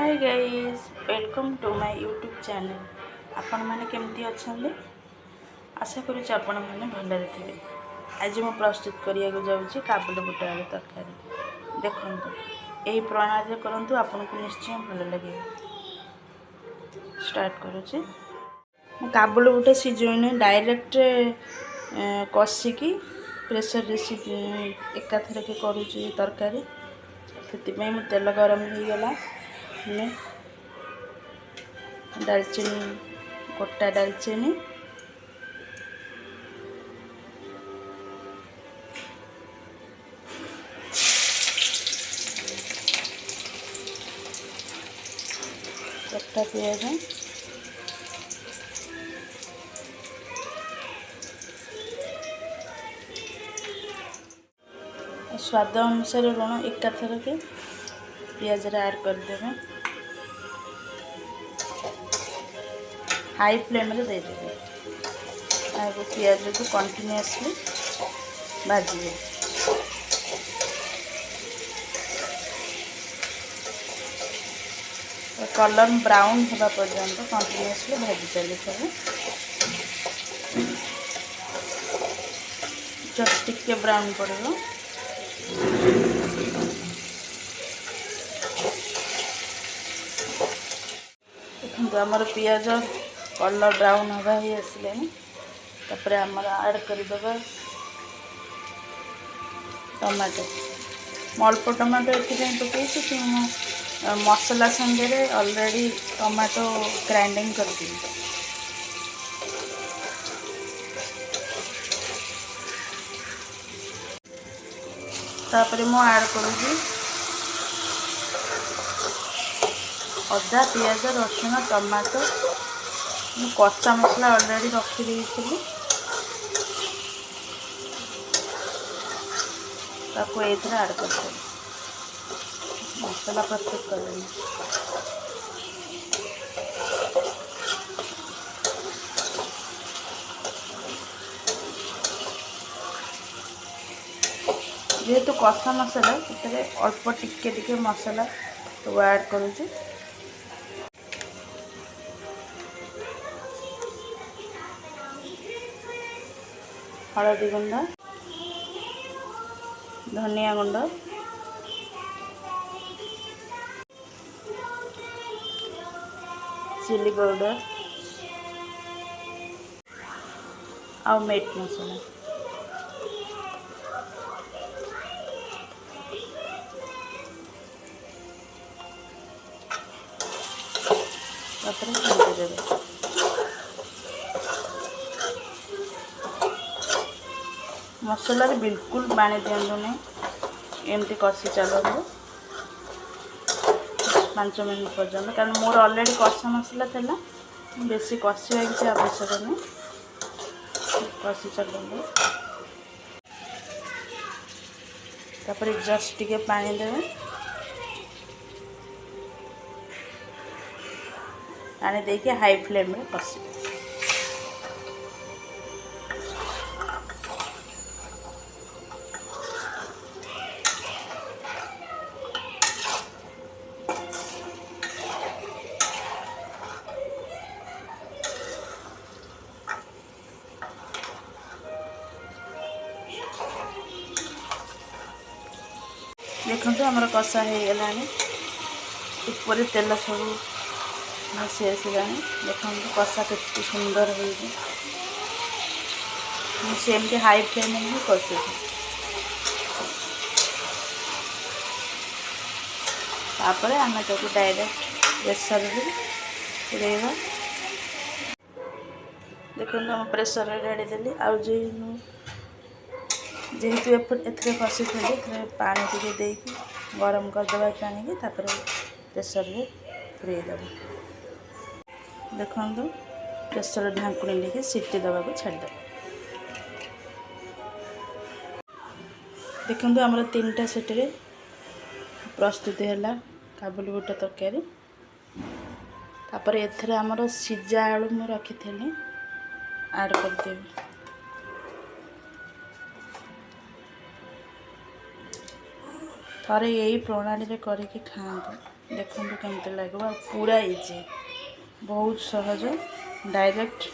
Hi guys, welcome to my YouTube channel. आपण माने केमती अछंदे? आशा करूँ आपण माने भलरे थिबे। आज मैं प्रस्तुत करिया जाऊँगी काबुली बुट आलू तरकारी। देखंतु एही प्रणाली करंतु आपनको निश्चय भल लगे। स्टार्ट करूँगी। मैं काबुली बुट सिझोइने डायरेक्ट कसिकी प्रेशर रे एकाथर के करूँगी तरकारी। से मैं तेल गरम हो गला दालचीनी गोटा दालचीनी गोटा पियाज स्वाद अनुसार लुण एकाथर के पियाज ऐड करदे। हाई फ्लेम रे दे देबे। आगो पियाज को कंटिन्यूअसली भाजिए। कलर ब्राउन होगा पर्यंत कंटिन्यूअसली भाजी चली सब। जस्ट टिके ब्राउन पड़ो। देखो आमर पियाज कलर ब्राउन होगा ही आसले तापर आमर ऐड करदेबा टमाटो। अल्प टमाटो ये पकई कि मसला संगे ऑलरेडी टमाटो ग्राइंडिंग कर दी। तापर मु ऐड करूँगी अदा पियाज रसुण टमाटो। कच्चा मसला ऑलरेडी रखी देइछिली ताको एथरा ऐड कर दे। मसला प्रस्तुत कर देनी। जेहेतु कषा मसला अल्प टिके टिके मसला तो ऐड करूँगी। हलदी गुंड धनिया गुंड चिली पाउडर और मीट मसला। मसला बिल्कुल पानी दिंतु नहीं, एमती कषि चलते 5 मिनट पर्यंत। कारण मोर ऑलरेडी कषा मसला था, बेसी कषिया किसी आवश्यक नहीं। कषि चलते तापर जस्ट टिके पानी देवे। पानी देके हाई फ्लेम में कषि। देखो आमर कषा हो गला ऊपर तेल सब भासी आसला। देखो कषा के सुंदर होमती हाई फ्लेम में ही कषु। तापर आम ताको डायरेक्ट प्रेशर उड़ेगा। देखो हम प्रेशर रेडी देली आउ जेहेतु एथरे कषि थी पानी टे देकी गरम करदे पानी की तापर प्रेशर रे पुरेदेव। देखो प्रेशर ढांकुणी लेके सीटी दबा को छाड़दे। देखो आमर 3टा सीटी प्रस्तुत है काबुली बुट तरकारी। तापर एथरे आमर सिझा आलू मु रखी थी ऐड करदेवी। थरे यही प्रणाली रे करके खाआंतु। देखो केमती लगे पूरा इजी बहुत सहज डायरेक्ट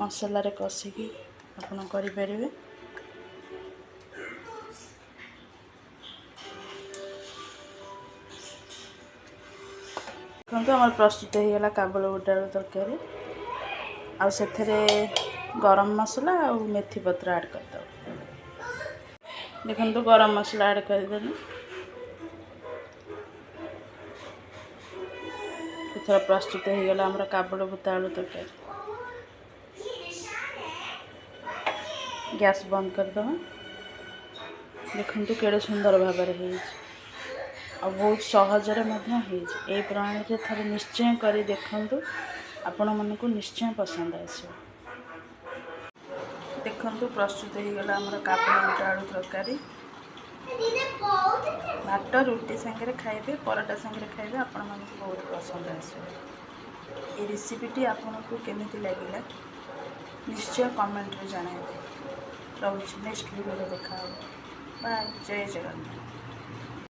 मसला रे कषिकी आपण करें। देखो आम प्रस्तुत होगा काबुल बुट आलू तरकारी गरम मसला और मेथी पत्र ऐड करदे। देखो गरम मसला ऐड करदेली एथर प्रस्तुत होगा आम काबुल बुट आलू तरकारी। गैस बंद करदे। देखो केड़े सुंदर भाव और बहुत सहजरे यही प्रणाली थे निश्चय कर देखु आपण मन को निश्चय पसंद आसो। देखु प्रस्तुत होगा आम काबुल बुट आलू तरकारी भात रुटी सांगे खाइबे पराठा सांगे खाइबे आपण मन को बहुत पसंद आसो। ये रेसिपीटी आपन को केमिति लगिला निश्चय कमेंट रे जणाइबे। रोज नेक्स्ट वीडियो देखा। बाय। जय जगन्नाथ।